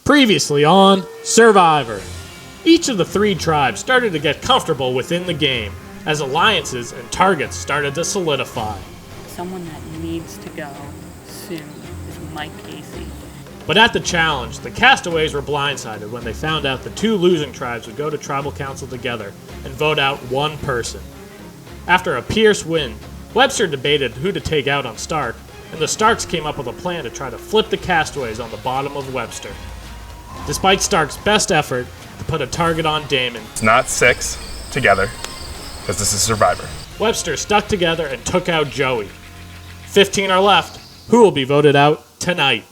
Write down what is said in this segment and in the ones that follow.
Previously on Survivor. Each of the three tribes started to get comfortable within the game as alliances and targets started to solidify. Someone that needs to go soon is Mike Casey. But at the challenge, the castaways were blindsided when they found out the two losing tribes would go to tribal council together and vote out one person. After a Pierce win, Webster debated who to take out on Stark, and the Starks came up with a plan to try to flip the castaways on the bottom of Webster. Despite Stark's best effort to put a target on Damon, it's not 6 together, because this is Survivor. Webster stuck together and took out Joey. 15 are left. Who will be voted out tonight?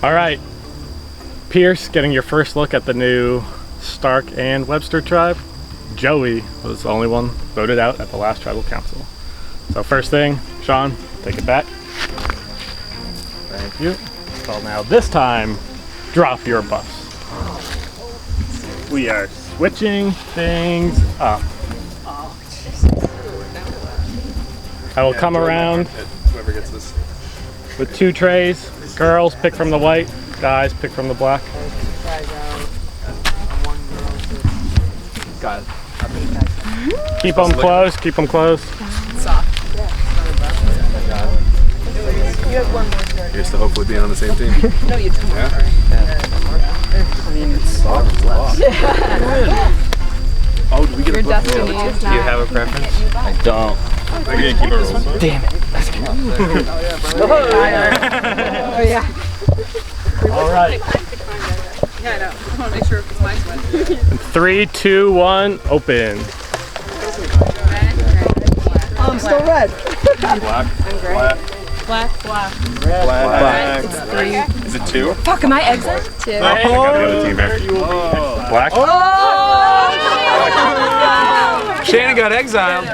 All right, Pierce, getting your first look at the new Stark and Webster tribe. Joey was the only one voted out at the last tribal council. So first thing, Sean, take it back. Thank you. So now this time, drop your buffs. We are switching things up. I will come around Whoever gets this. with 2 trays. Girls, pick from the white. Guys, pick from the black. Got it. Keep them close, keep them close. Soft. You have one more turn. Here's to hopefully being on the same team. No, you don't. Yeah? I mean, it's soft. Oh, do we get Your a book? destiny is Do you have a preference? I don't. I can keep it rolling. Damn it. Oh, yeah. All right. Yeah, I know. I want to make sure it's my sweat. 3, 2, 1, open. Oh, I'm still red. Black. Black. Black. Black. It's 3. Is it 2? Fuck, am I Exile? 2. I got the other team back. Black. Shannon got exiled.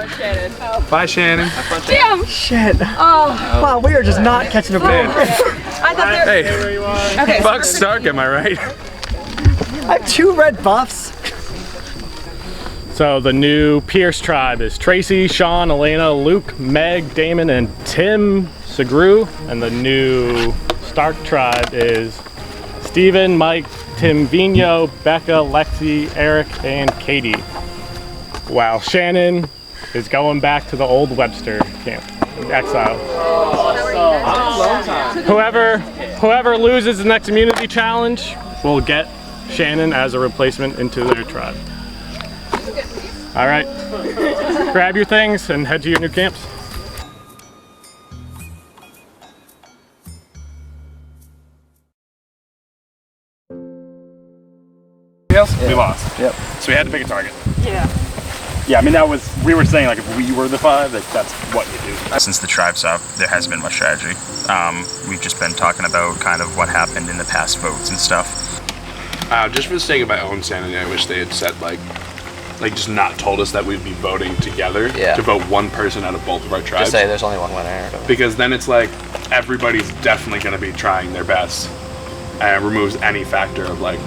Bye, Shannon. Damn. Shit. Oh. Wow, we are just not catching a break. I thought they were... Hey, Okay. fuck Stark, am I right? I have 2 red buffs. So the new Pierce tribe is Tracy, Sean, Elena, Luke, Meg, Damon, and Tim Segru. And the new Stark tribe is Steven, Mike, Tim Vino, Becca, Lexi, Eric, and Katie. While Shannon is going back to the old Webster camp, Exile. Whoever loses the next immunity challenge will get Shannon as a replacement into their tribe. All right, grab your things and head to your new camps. We lost. Yep. So we had to pick a target. Yeah. Yeah, I mean we were saying like if we were the 5, that's what you do. Since the tribe's up, there hasn't been much strategy. We've just been talking about kind of what happened in the past votes and stuff. Just for the sake of my own sanity, I wish they had said like just not told us that we'd be voting together to vote one person out of both of our tribes. Just say there's only one winner. Because then it's like everybody's definitely going to be trying their best, and it removes any factor of like,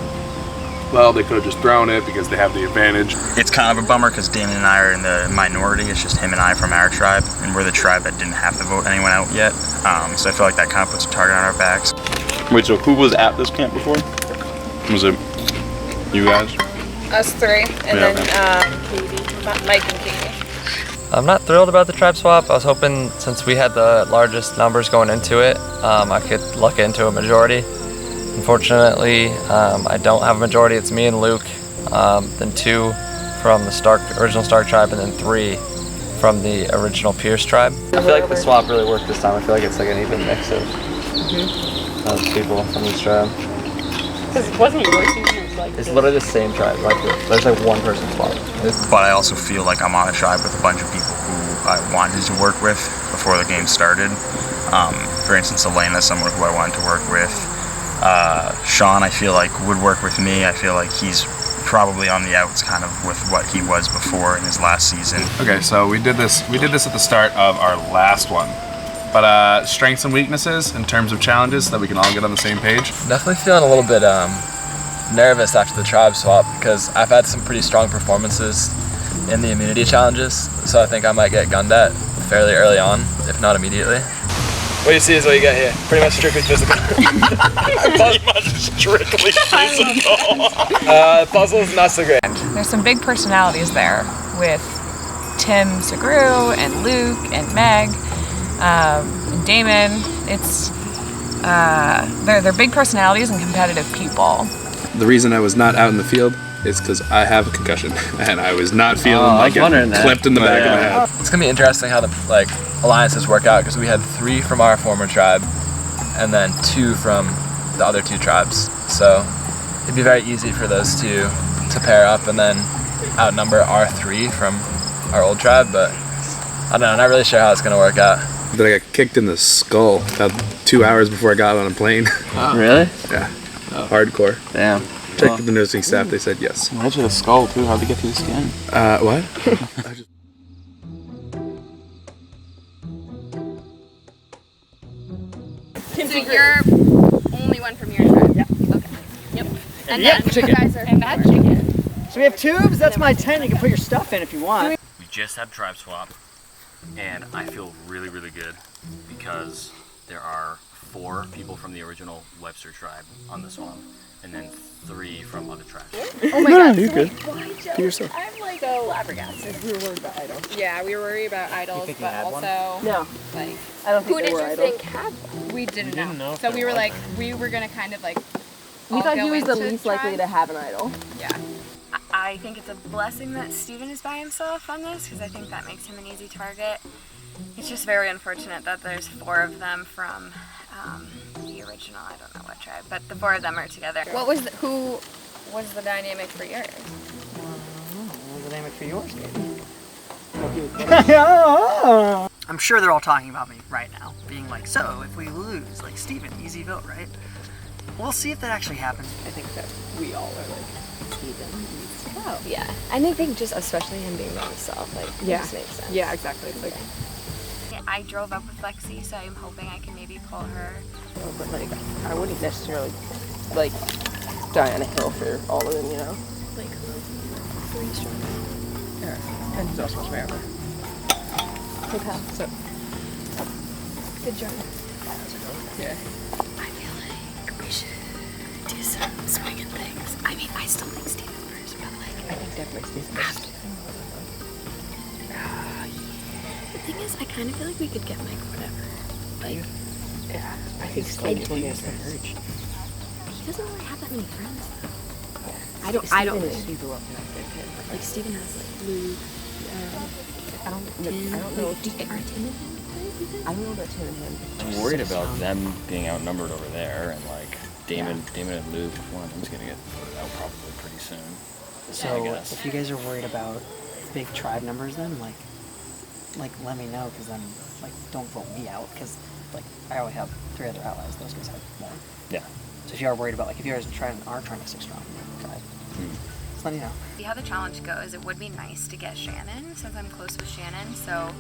well, they could have just thrown it because they have the advantage. It's kind of a bummer because Damon and I are in the minority. It's just him and I from our tribe, and we're the tribe that didn't have to vote anyone out yet. So I feel like that kind of puts a target on our backs. Wait, so who was at this camp before? Was it You guys? Us three, and Yeah. then Mike and Katie. I'm not thrilled about the tribe swap. I was hoping, since we had the largest numbers going into it, I could luck into a majority. Unfortunately, I don't have a majority. It's me and Luke, then 2 from the original Stark tribe, and then 3 from the original Pierce tribe. I feel like the swap really worked this time. I feel like it's like an even mix of people from each tribe. Because it wasn't your team, it was like. It's literally the same tribe. Like there's like one person swap. But I also feel like I'm on a tribe with a bunch of people who I wanted to work with before the game started. For instance, Elena, someone who I wanted to work with. Sean, I feel like would work with me. I feel like he's probably on the outs kind of with what he was before in his last season. Okay, so we did this at the start of our last one. But strengths and weaknesses in terms of challenges so that we can all get on the same page. Definitely feeling a little bit nervous after the tribe swap because I've had some pretty strong performances in the immunity challenges, so I think I might get gunned at fairly early on, if not immediately. What you see is what you get here. Pretty much strictly physical. Pretty much strictly physical. Puzzles, not so great. There's some big personalities there with Tim Segru and Luke and Meg and Damon. It's they're big personalities and competitive people. The reason I was not out in the field is because I have a concussion and I was not feeling like it clipped in the back of my head. It's gonna be interesting how the alliances work out because we had 3 from our former tribe and then 2 from the other 2 tribes. So it'd be very easy for those 2 to pair up and then outnumber our 3 from our old tribe, but I don't know, not really sure how it's gonna work out. Then I got kicked in the skull about 2 hours before I got on a plane. Really? Yeah. Hardcore. Damn. Checked with the nursing staff, they said yes. Right to the skull too, how'd they get through the skin? What? So you're only one from your tribe? Yeah. Okay. Yep. And then you guys are from that chicken. So we have tubes. That's my tent. You can put your stuff in if you want. We just had tribe swap, and I feel really, really good because there are 4 people from the original Webster tribe on this one, and then 3 from other tribes. Oh my god. You're good. Be yourself. I'm like so flabbergasted. We were worried about idols. Yeah, we were worried about idols, but also No. like I don't think who they did were you idols. think had one? We didn't know. if So there we were was like we were gonna kind of like We thought go he was the into least likely to have an idol. Yeah. I think it's a blessing that Steven is by himself on this because I think that makes him an easy target. It's just very unfortunate that there's 4 of them from the original, I don't know what tribe, but the 4 of them are together. Who was the dynamic for yours? What was the dynamic for yours? I'm sure they're all talking about me right now, being like, so if we lose, like Steven, easy vote, right? We'll see if that actually happens. I think that we all are like, Steven needs to go. Yeah. And I think just especially him being by himself, like it just makes sense. Yeah, exactly. It's like, I drove up with Lexi, so I'm hoping I can maybe pull her. oh, but like, I wouldn't necessarily like die on a hill for all of them, you know? Like 3 strong. Yeah. And he's also my armor. Okay. So, Good job. yeah. I feel like we should do some swinging things. I mean, I still think Steven first, but like. I think definitely Steven first. The thing is, I kind of feel like we could get Mike whatever. Like, Yeah, I think Steven is the urge. he doesn't really have that many friends though. Yeah. I don't Steven think. is super well connected. Like Steven has like Luke. I don't know. Are Tim and him? I don't know about Tim and him. I'm worried about them being outnumbered over there, and like Damon and Luke, one of them's gonna get voted out probably pretty soon. So I guess. if you guys are worried about big tribe numbers, then like let me know, because then like don't vote me out, because like I only have 3 other allies. Those guys have more. Yeah. So if you are worried about like if you guys are trying to stay strong, tribe, just let me know. See how the challenge goes. It would be nice to get Shannon since I'm close with Shannon. So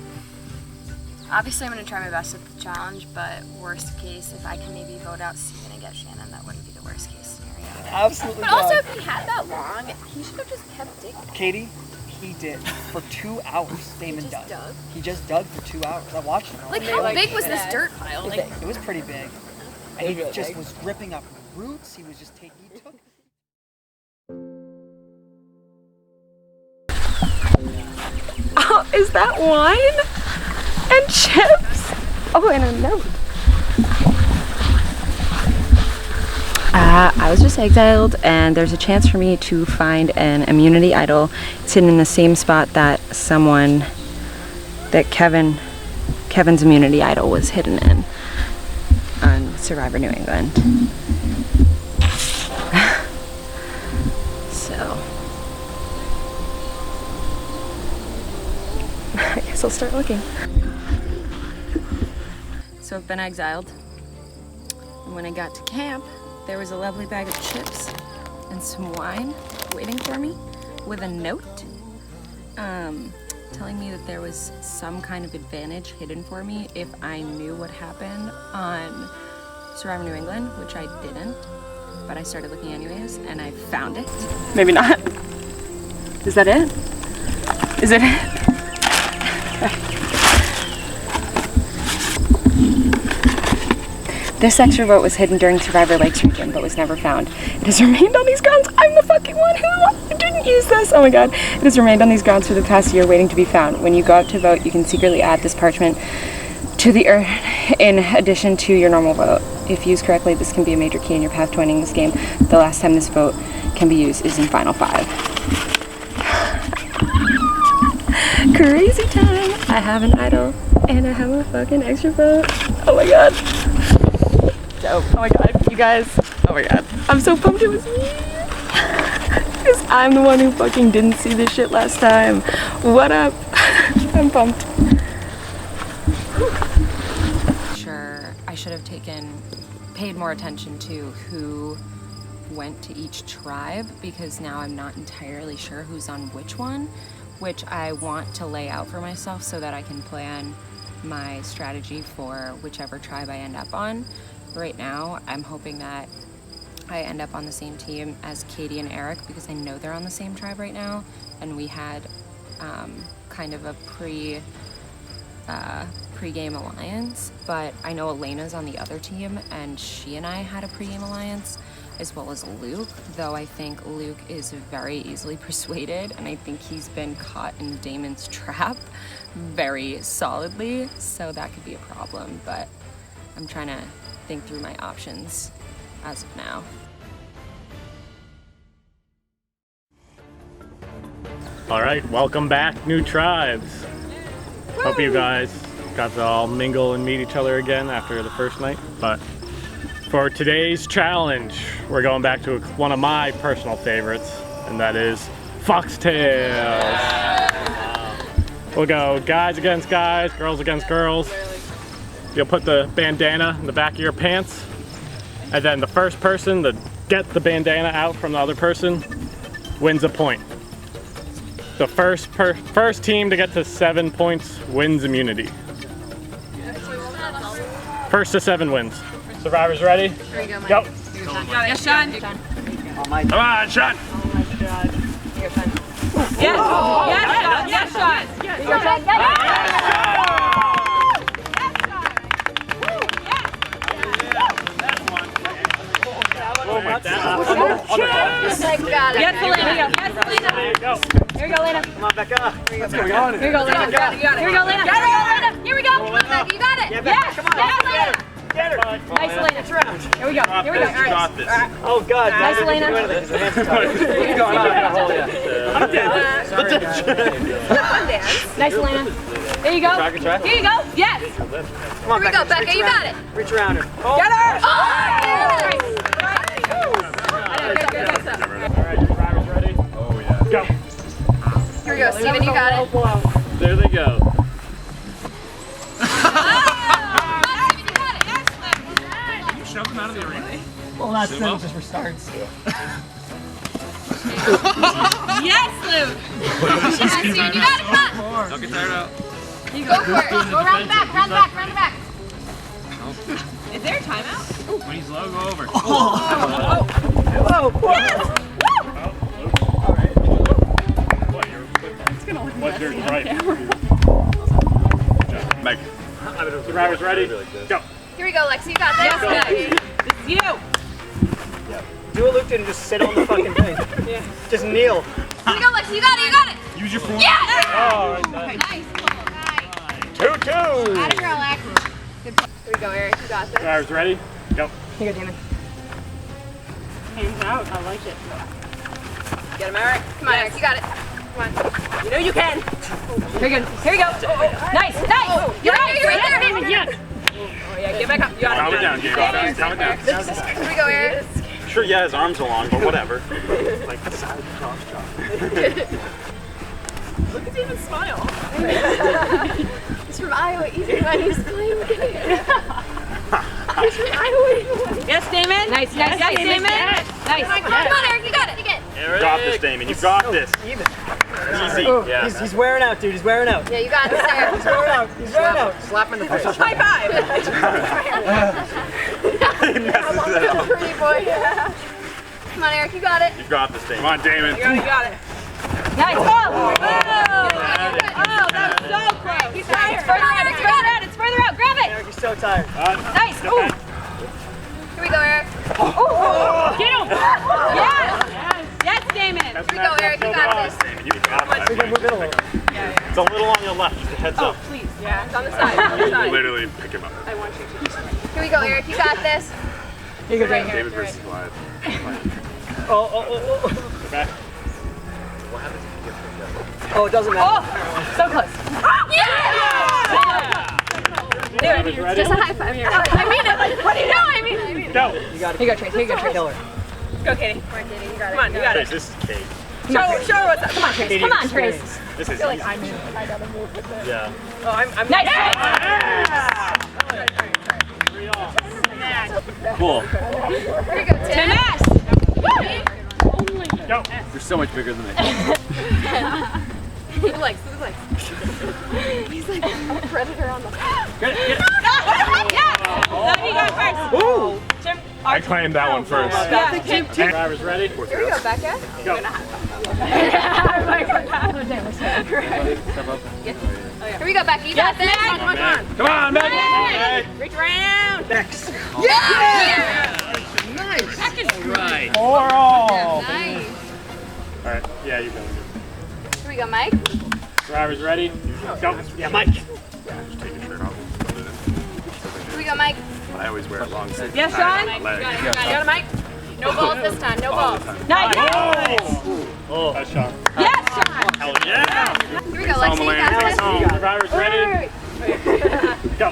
obviously I'm going to try my best at the challenge, but worst case, if I can maybe vote out Steven and get Shannon, that wouldn't be the worst case scenario. Absolutely. But also, if he had that long, he should have just kept digging. Katie, he did for 2 hours. Damon just dug? He just dug for 2 hours. I watched him. Like, how big was this dirt pile? Like, It was pretty big. And he just was ripping up roots. He was just taking. He took. Is that wine? And chips? Oh, and a note. I was just exiled, and there's a chance for me to find an immunity idol. It's hidden in the same spot that Kevin's immunity idol was hidden in on Survivor New England. So I guess I'll start looking. So I've been exiled, and when I got to camp, there was a lovely bag of chips and some wine waiting for me with a note telling me that there was some kind of advantage hidden for me if I knew what happened on Survivor New England, which I didn't, but I started looking anyways, and I found it. Maybe not. Is that it? Is it it? This extra vote was hidden during Survivor Lakes region, but was never found. It has remained on these grounds. I'm the fucking one who didn't use this. Oh my god. It has remained on these grounds for the past year, waiting to be found. When you go out to vote, you can secretly add this parchment to the urn in addition to your normal vote. If used correctly, this can be a major key in your path to winning this game. The last time this vote can be used is in Final 5. Crazy time. I have an idol, and I have a fucking extra vote. Oh my god. Dope. Oh my god, you guys. Oh my god. I'm so pumped it was me. Because I'm the one who fucking didn't see this shit last time. What up? I'm pumped. Sure, I should have paid more attention to who went to each tribe, because now I'm not entirely sure who's on which one, which I want to lay out for myself so that I can plan my strategy for whichever tribe I end up on. Right now, I'm hoping that I end up on the same team as Katie and Eric, because I know they're on the same tribe right now, and we had kind of a pre-game alliance, but I know Elena's on the other team, and she and I had a pre-game alliance, as well as Luke, though I think Luke is very easily persuaded, and I think he's been caught in Damon's trap very solidly, so that could be a problem, but I'm trying to think through my options as of now. All right, welcome back, new tribes. Hope you guys got to all mingle and meet each other again after the first night. But for today's challenge, we're going back to one of my personal favorites, and that is foxtails. We'll go guys against guys, girls against girls. You'll put the bandana in the back of your pants, and then the first person to get the bandana out from the other person wins a point. The first team to get to 7 points wins immunity. First to 7 wins. Survivors ready? Here we go, Mike. Go. Yes, Sean. Come on, Sean. Oh my god. Yes. Yes, Sean. Yes, Elena. Go. Here we go, Elena. Come on, Becca. What's going on? Here we go, Elena. Here we go, Elena. Here we go. Come on, Becca. You got it. Yeah, Becca, come on. Yes, Get her. Nice, Elena. Next round. Here we go. All right. Oh god. Nice, Elena. What's going on? I'm dead. Nice, Elena. There you go. Here you go. Yes. Come on, Here we go, Becca. You got it. Reach around her. Oh. Get her. Oh, Alright, survivors ready? Oh yeah. Go. Here we go, Steven. You got it. There they go. Shove them out of the arena. Well, that's just for starts. Yes, Luke. Yes, Steven. You got it. Come on. Don't get tired out. You go for it. Go round the back. Round the back. Round the back. Is there a timeout? When he's low, go over. Whoa! Yes. What's your right? Meg. Survivors ready? Go. Here we go, Lexi. You got this. Yes, Meg. This is you. Do a Luke and just sit on the fucking thing. Yeah. Just kneel. Here we go, Lexi. You got it. You got it. Use your form. Yeah. Oh, Nice. 2-2. Got it, girl, Lex. Good. Here we go, Eric. You got this. Drivers ready? Go. Here you go, Damon. Hands out. I like it. Get him, Eric. Come on, Eric. You got it. Come on. You know you can. Very good. Here we go. Nice, nice. You're right there. Yes. Oh yeah, get back up. You got Calm it down, Gabe. Calm it down. Here we go, Eric. Sure, yeah, his arms are long, but whatever. Like side cross chop. Look at Damon smile. He's from Iowa. Easy one. He's playing the game. He's from Iowa. Yes, Damon. Nice, nice, nice, Damon. Nice. Come on, Eric. You got it. You got this, Damon. You got this. Even. Easy. Yeah. He's wearing out, dude. He's wearing out. Yeah, you got this, Eric. He's wearing out. He's wearing out. Slap him in the face. High five. He messes it up. Pretty boy. Come on, Eric. You got it. You got this, Damon. Come on, Damon. You got it. Nice ball. Oh, that was so close. He's tired. It's further out. It's further out. It's further out. Grab it. Eric, you're so tired. Nice. Ooh. Here we go, Eric. Oh. Get him. Yes. Yes, Damon. Here we go, Eric. You got this. Damon, you got We're this. gonna move it a little. It's a little on your left. Just a heads up. Please. Yeah. It's on the side. On the side. Literally pick him up. I want you to. Here we go, Eric. You got this. Here you go, Right Damon. here. David versus Goliath. Oh. Go back. Oh, it doesn't matter. Oh, so close. Drivers ready? Just a high five. I mean it. Like, what do you know? I mean it. Go. You got it. Here you go, Trace. Here you go, Trace. Kill her. Go, Katie. Come on, Katie. You got it. Come on, you got Trace, it. this is Kate. Show her what's up. Come on, Trace. Come on, Trace. This is Like easy. I gotta move with it. Yeah. Oh, I'm nice. Cool. Here we go, Tim. Tennis. Go. You're so much bigger than me. Who likes? He's like a predator on the. Get it. Yeah. No, you got it first. Ooh. Tim. I claimed that one first. Yeah. Tim. Drivers ready? Here we go, Becca. Go. Here we go, Becca. You got this. Come on, Meg. Reach around. Next. Nice. Right. 4-all. Nice. All right. Yeah, you're going good. Here we go, Mike. Drivers ready? Go. Yeah, Mike. Just take your shirt off. Here we go, Mike. I always wear it long sleeve. Yes, Sean? You got it, Mike. No balls this time. No balls. Nice. Oh, that's Sean. Yes, Sean. Hell yeah. Here we go, Lexi. You got Take us this. home. Drivers ready? Go.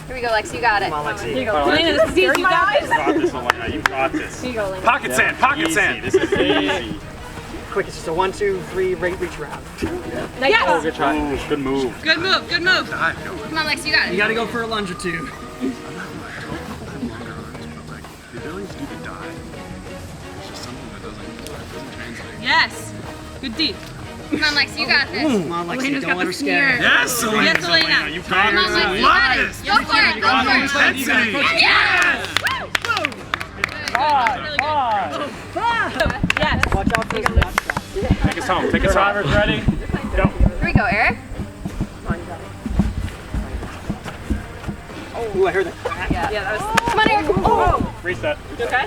Here we go, Lexi. You got it. Come on, Lexi. Here you go. Elena, this is easy. You got You this. got this, Elena. You got this. Here you go, Elena. Pocket sand. Pocket sand. This is easy. Quick, it's just a 1, 2, 3 reach around. Yes. Oh, good try. Good move. Good move. Good move. Come on, Lexi. You got it. You gotta go for a lunge or two. The ability to do the dive. It's just something that doesn't translate. Yes. Good deep. Come on, Lexi. You got this. Come on, Lexi, don't let her scare you. Yes, Elena. Yes, Elena. You got Come on, it. Lexi. You got it. Go for it. Go for it. Intensity. Yes. Yes. Watch out for his watch. Take us home. Take us home. Drivers ready? Go. Here we go, Eric. Ooh, I heard that. Yeah, that was. Come on, Eric. Oh. Reset. You okay?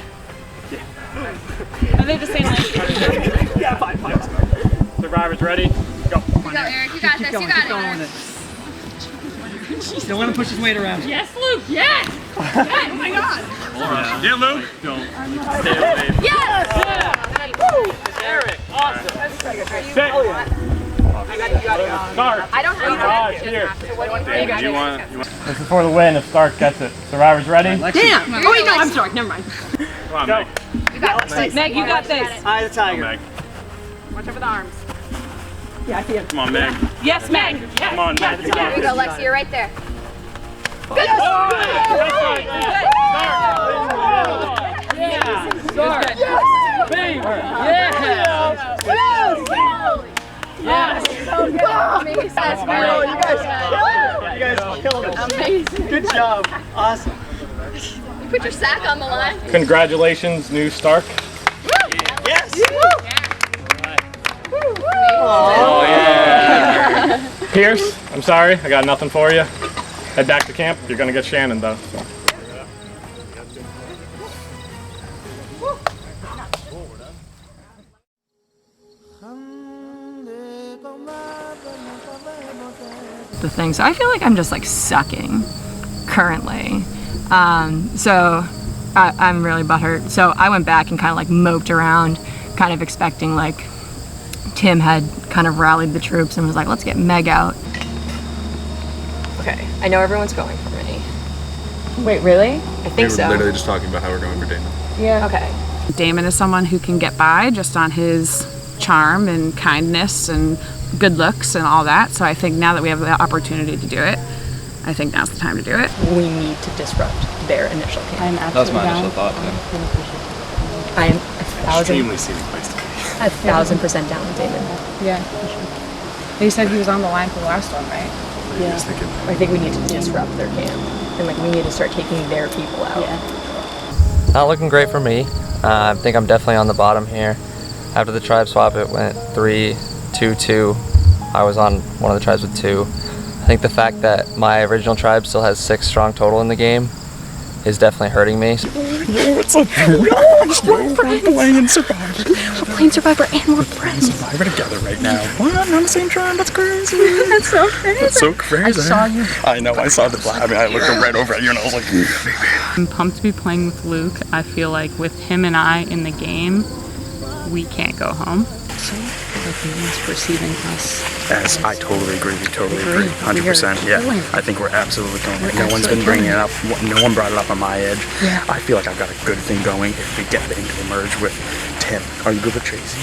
Yeah. Are they the same length? Yeah, fine. Survivors ready? Go. Here we go, Eric. You got this. You got it. Don't let him push his weight around. Yes, Luke. Yes. Yes. Oh my God. Yeah, Luke. Don't. Stay away. Yes. Eric. Awesome. Sit. Start. I don't have Five, here. So what do you think? You want? This is for the win if Stark gets it. Survivors ready? Damn. Oh wait, no, I'm sorry. Never mind. Come on, Meg. You got this. Meg, you got this. Eye of the Come on, tiger. Meg. Watch over the arms. Yeah, I see him. Come on, Meg. Yes, Meg. Yes. Come on, Meg. You got Here we this. go, Lexi. You're right there. Good. Start. Yes. You guys killed it. Amazing. Good job. Awesome. You put your sack on the line. Congratulations, new Stark. Yes. Oh, yeah. Pierce, I'm sorry. I got nothing for you. Head back to camp. You're going to get Shannon, though. So. the thing. So I feel like I'm just like sucking currently. So I'm really butthurt. So I went back and kind of like moped around, kind of expecting like Tim had kind of rallied the troops and was like, let's get Meg out. Okay, I know everyone's going for me. Wait, really? I think so. We were literally just talking about how we're going for Damon. Yeah. Okay. Damon is someone who can get by just on his charm and kindness and good looks and all that. So I think now that we have the opportunity to do it, I think now's the time to do it. We need to disrupt their initial camp. That was my initial thought, I am Extremely scenic place to be. 1,000% down with Damon. Yeah. They said he was on the line for the last one, right? Yeah. I think we need to disrupt their camp. And like we need to start taking their people out. Yeah. Not looking great for me. I think I'm definitely on the bottom here. After the tribe swap, it went 3-2-2. I was on one of the tribes with 2. I think the fact that my original tribe still has 6 strong total in the game is definitely hurting me. What's up? We're playing Survivor. We're playing Survivor and we're friends. Survivor together right now. What? We're on the same tribe? That's crazy. That's so crazy. That's so crazy. I saw you. I know. I saw the black. I mean, I looked right over at you and I was like, I'm pumped to be playing with Luke. I feel like with him and I in the game, we can't go home. So, like, no one's perceiving us. As I totally agree. We totally agree. 100%. Yeah. I think we're absolutely going. No one's been bringing it up. No one brought it up on my edge. Yeah. I feel like I've got a good thing going if we get into a merge with Tim. Are you good with Tracy?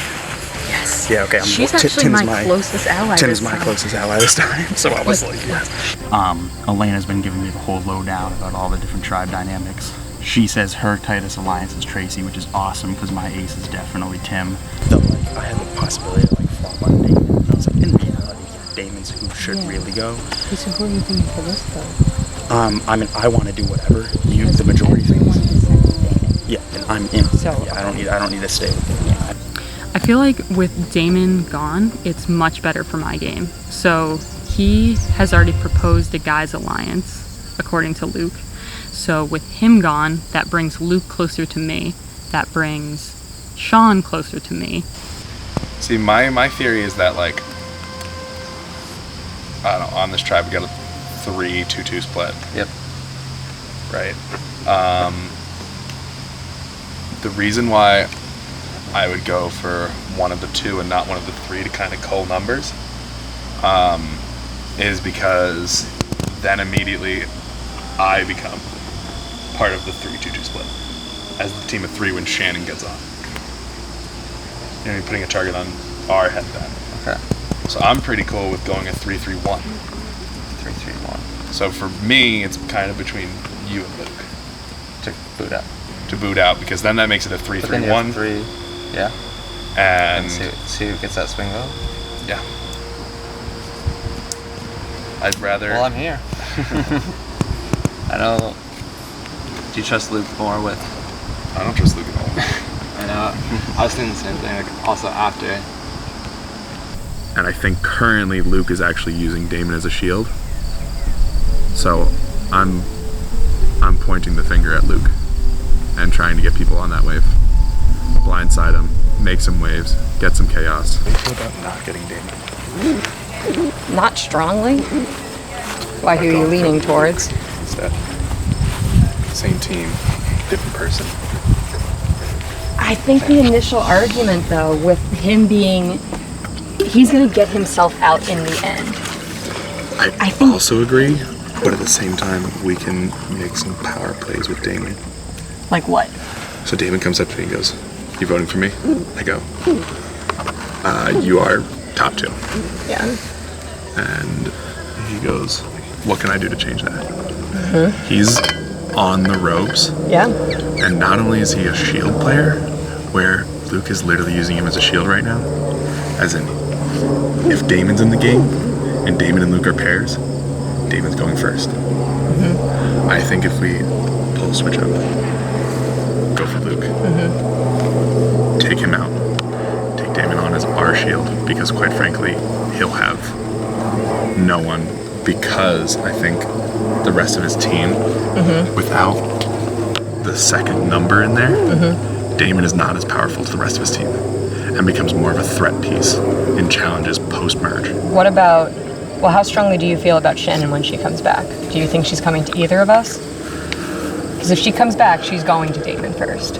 Yes. Yeah, okay. She's actually my closest ally. Tim is my closest ally this time. So I was like, yes. Elena's been giving me the whole lowdown about all the different tribe dynamics. She says her tightest alliance is Tracy, which is awesome because my ace is definitely Tim. So like, I had the possibility to like flop on Damon, and I was like, in reality, Damon's who should really go. So who are you thinking for this though? I mean, I want to do whatever. You, the majority thinks. Yeah, and I'm in. So yeah, I don't need to stay with him. Yeah. I feel like with Damon gone, it's much better for my game. So he has already proposed a guy's alliance, according to Luke. So with him gone, that brings Luke closer to me. That brings Sean closer to me. See, my theory is that, like, I don't know, on this tribe we got a 3-2-2 split. Yep. Right? The reason why I would go for one of the 2 and not one of the 3 to kind of cull numbers is because then immediately I become part of the 3-2-2 split as the team of 3 when Shannon gets on. You know, you're putting a target on our head then. Okay. So I'm pretty cool with going a 3-3-1. 3-3-1. So for me, it's kind of between you and Luke To boot out. to boot out, because then that makes it a But then you have 3-3-1. 3. Yeah. And see who gets that swing vote? yeah, I'd rather. Well, I'm here. I know. Do you trust Luke more with? I don't trust Luke at all. I know. I was thinking the same thing. Like also after. And I think currently Luke is actually using Damon as a shield. So I'm pointing the finger at Luke and trying to get people on that wave. Blindside him, make some waves, get some chaos. What do you feel about not getting Damon? Not strongly. Why, who are you leaning towards? Instead. Same team, different person. I think the initial argument, though, with him being, he's going to get himself out in the end. I think also agree, but at the same time, we can make some power plays with Damon. Like what? So Damon comes up to me and goes, "You voting for me?" I go, "You are top 2." Yeah. And he goes, "What can I do to change that?" He's on the ropes. Yeah. And not only is he a shield player, where Luke is literally using him as a shield right now, as in, if Damon's in the game, and Damon and Luke are pairs, Damon's going first. I think if we pull a switch up, go for Luke, take him out, take Damon on as our shield, because quite frankly, he'll have no one, because I think the rest of his team, without the second number in there, Damon is not as powerful to the rest of his team and becomes more of a threat piece in challenges post-merge. What about Well, how strongly do you feel about Shannon when she comes back? Do you think she's coming to either of us? Because if she comes back, she's going to Damon first.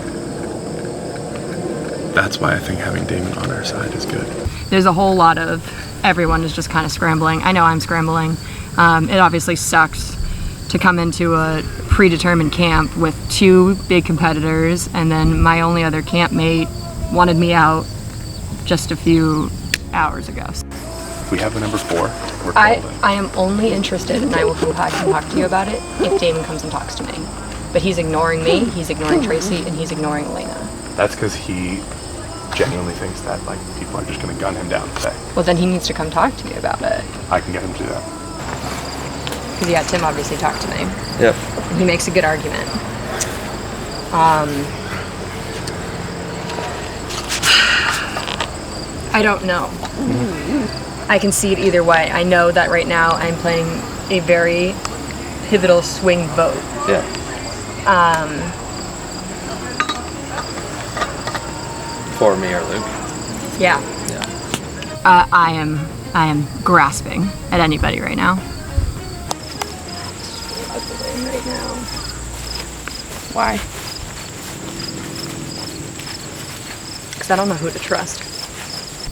That's why I think having Damon on our side is good. There's a whole lot of everyone is just kind of scrambling. I know I'm scrambling. It obviously sucks to come into a predetermined camp with 2 big competitors, and then my only other campmate wanted me out just a few hours ago. If we have the number 4, we're I golden. am only interested, and I will come back and talk to you about it if Damon comes and talks to me. But he's ignoring me, he's ignoring Tracy, and he's ignoring Elena. That's because he genuinely thinks that like people are just going to gun him down today. Well, then he needs to come talk to me about it. I can get him to do that. Because yeah, Tim obviously talked to me. Yep. And he makes a good argument. I don't know. I can see it either way. I know that right now I'm playing a very pivotal swing vote. Yeah. For me or Luke. Yeah. I am grasping at anybody right now. Right now. Why? Because I don't know who to trust.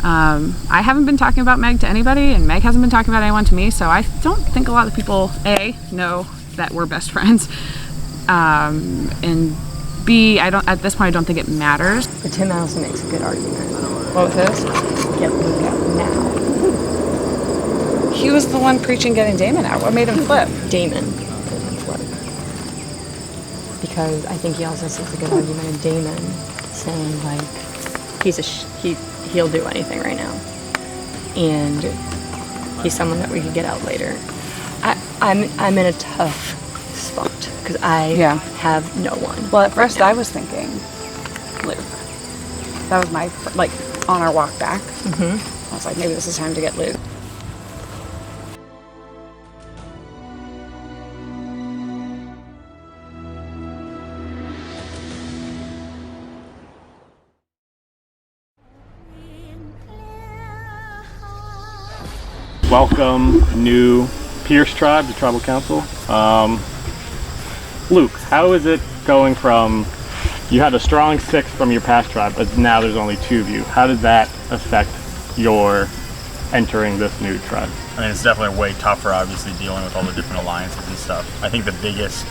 I haven't been talking about Meg to anybody, and Meg hasn't been talking about anyone to me, so I don't think a lot of people, A, know that we're best friends, and B, at this point I don't think it matters. But Tim also makes a good argument. What was this? Get Luke out now. He was the one preaching getting Damon out. What made him flip? Damon made him flip. Because I think he also sees a good argument in Damon saying like he'll do anything right now, and he's someone that we could get out later. I'm in a tough spot because I have no one. Well, at first I was thinking Luke. That was my on our walk back. I was like, maybe this is time to get Luke. Welcome, new Pierce tribe to Tribal Council. Luke, how is it going from, you had a strong 6 from your past tribe, but now there's only 2 of you. How did that affect your entering this new tribe? I mean, it's definitely way tougher, obviously, dealing with all the different alliances and stuff. I think the biggest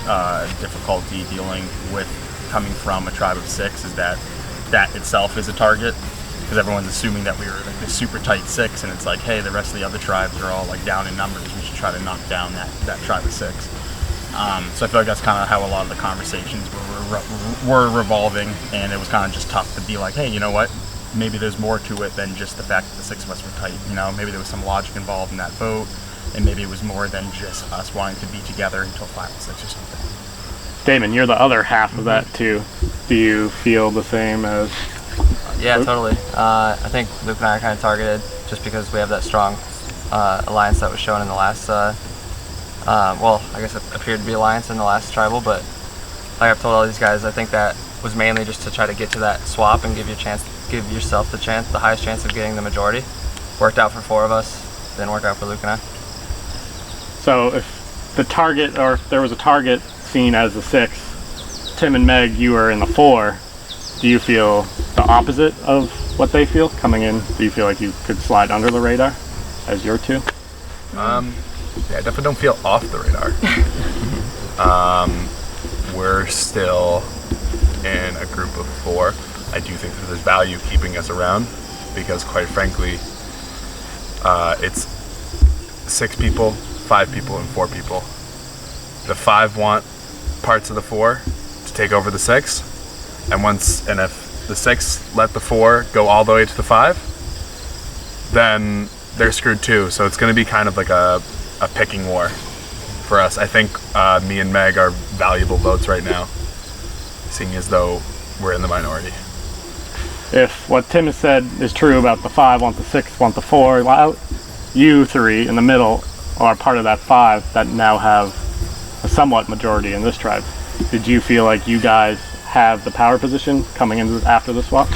difficulty dealing with coming from a tribe of 6 is that itself is a target, because everyone's assuming that we were like this super tight 6, and it's like, hey, the rest of the other tribes are all like down in numbers. We should try to knock down that tribe of 6. So I feel like that's kind of how a lot of the conversations were revolving, and it was kind of just tough to be like, hey, you know what? Maybe there's more to it than just the fact that the 6 of us were tight. You know, maybe there was some logic involved in that vote, and maybe it was more than just us wanting to be together until 5 and 6 or something. Damon, you're the other half of that too. Do you feel the same as Yeah, Luke? totally. I think Luke and I are kind of targeted just because we have that strong alliance that was shown in the last, well, I guess it appeared to be alliance in the last tribal, but like I've told all these guys, I think that was mainly just to try to get to that swap and give yourself the highest chance of getting the majority. Worked out for 4 of us, didn't work out for Luke and I. So if the target, or if there was a target seen as the 6, Tim and Meg, you were in the 4, do you feel the opposite of what they feel coming in? Do you feel like you could slide under the radar as your 2? Yeah, I definitely don't feel off the radar. We're still in a group of 4. I do think that there's value keeping us around because, quite frankly, it's 6 people, 5 people, and 4 people. The 5 want parts of the 4 to take over the 6, and if the 6 let the 4 go all the way to the 5, then they're screwed too. So it's going to be kind of like a picking war for us. I think me and Meg are valuable votes right now, seeing as though we're in the minority. If what Tim has said is true about the 5 want the 6 want the 4, well, you 3 in the middle are part of that 5 that now have a somewhat majority in this tribe. Did you feel like you guys have the power position coming into after the swap?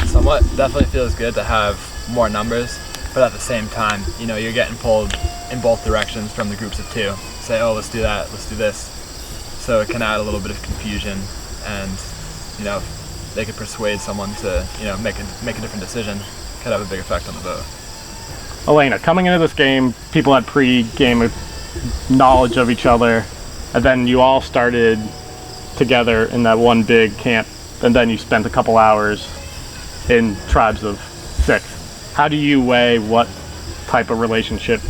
Somewhat. Definitely feels good to have more numbers. but at the same time, you know, you're getting pulled in both directions from the groups of two. Say, oh, let's do that, let's do this. So it can add a little bit of confusion, and you know, they could persuade someone to, you know, make a different decision. Could have a big effect on the vote. Elena, coming into this game, people had pre-game knowledge of each other, and then you all started together in that one big camp, and then you spent a couple hours in tribes of 6. How do you weigh what type of relationship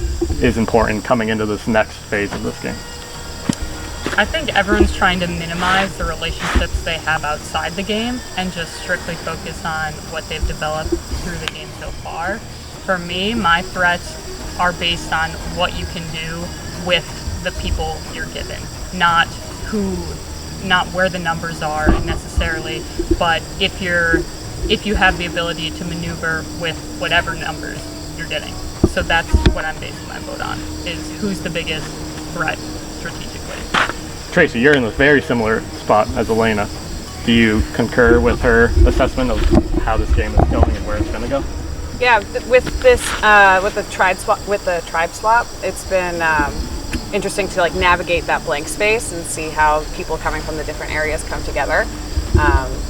is important coming into this next phase of this game? I think everyone's trying to minimize the relationships they have outside the game and just strictly focus on what they've developed through the game so far. For me, my threats are based on what you can do with the people you're given, not where the numbers are necessarily, but if you have the ability to maneuver with whatever numbers you're getting. So that's what I'm basing my vote on, is who's the biggest threat strategically. Tracy, you're in a very similar spot as Elena. Do you concur with her assessment of how this game is going and where it's going to go? Yeah, with the tribe swap, it's been interesting to like navigate that blank space and see how people coming from the different areas come together.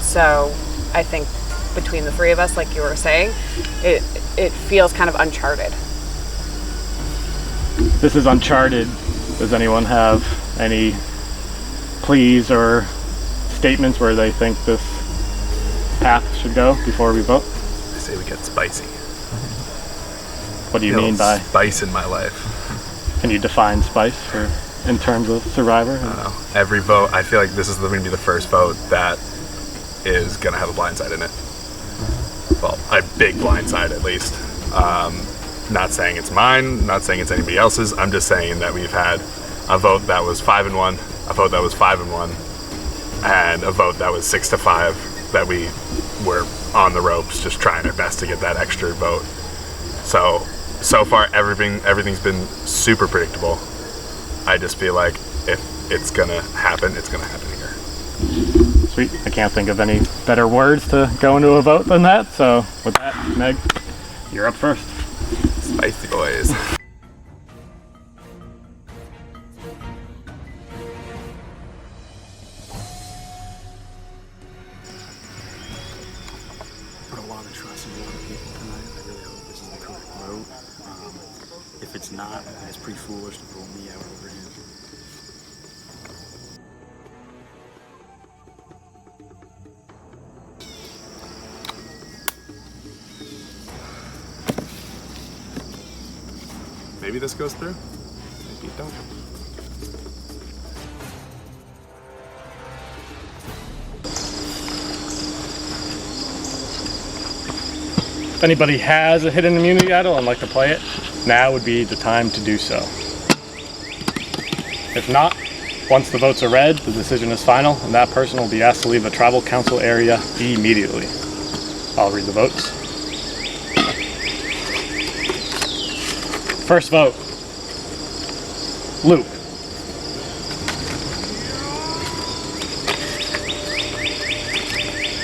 So I think between the three of us, like you were saying, it feels kind of uncharted. This is uncharted. Does anyone have any pleas or statements where they think this path should go before we vote? I say we get spicy. What do you mean by spice in my life? Can you define spice in terms of Survivor? I don't know. Every vote, I feel like this is going to be the first vote that is going to have a blindside in it. Well, a big blindside at least. Not saying it's mine, not saying it's anybody else's. I'm just saying that we've had a vote that was 5-1, a vote that was 5-1, and a vote that was 6-5. That we were on the ropes, just trying our best to get that extra vote. So far, everything's been super predictable. I just feel like if it's gonna happen, it's gonna happen here. Sweet. I can't think of any better words to go into a vote than that. So with that, Meg, you're up first. Spicy boys. Put a lot of trust in a lot of people tonight. I really hope this is the correct vote. If it's not, I think it's pretty foolish to vote me out over him. Maybe this goes through. Maybe it don't. If anybody has a hidden immunity idol and like to play it, now would be the time to do so. If not, once the votes are read, the decision is final, and that person will be asked to leave the tribal council area immediately. I'll read the votes. First vote, Luke.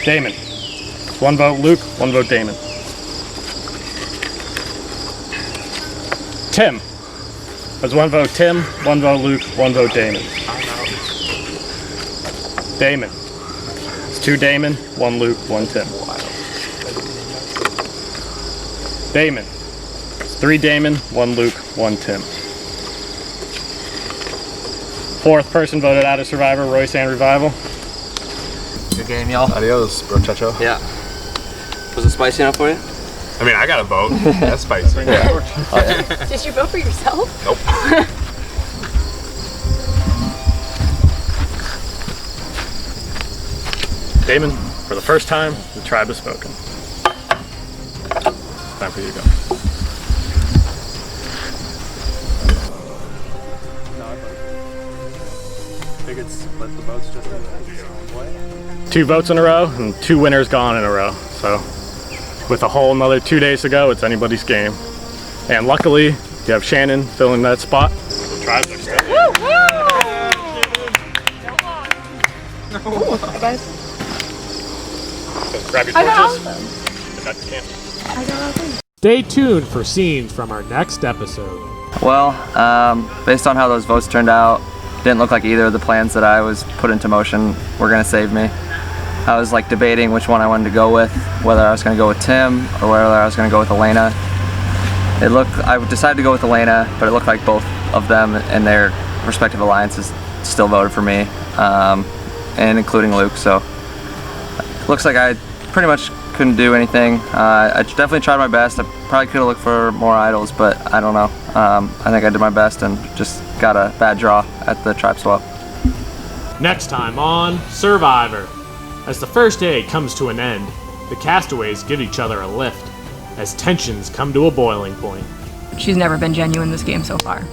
Damon. 1 vote Luke, 1 vote Damon. Tim. That's 1 vote Tim, 1 vote Luke, 1 vote Damon. Damon. It's 2 Damon, 1 Luke, 1 Tim. Damon. It's 3 Damon, 1 Luke, 1 Tim. 4th person voted out of Survivor Roysan Revival. Good game, y'all. Adios, bro chacho. Yeah. Was it spicy enough for you? I mean, I got a vote. That's spicy. Yeah. Oh, yeah. Did you vote for yourself? Nope. Damon, for the first time, the tribe has spoken. Time for you to go. Figured split the votes just in 2 votes in a row and 2 winners gone in a row. So with a whole another 2 days to go, it's anybody's game. And luckily, you have Shannon filling that spot. The tribes are still. Hi guys. So grab your I got all torches. of them. Get back to camp. I got all of them. Stay tuned for scenes from our next episode. Well, based on how those votes turned out, didn't look like either of the plans that I was put into motion were going to save me. I was like debating which one I wanted to go with, whether I was going to go with Tim or whether I was going to go with Elena. I decided to go with Elena, but it looked like both of them and their respective alliances still voted for me, and including Luke, so it looks like I pretty much couldn't do anything. I definitely tried my best. I probably could have looked for more idols, but I don't know. I think I did my best and just got a bad draw at the tribe swap. Next time on Survivor. As the first day comes to an end, the castaways give each other a lift as tensions come to a boiling point. She's never been genuine this game so far.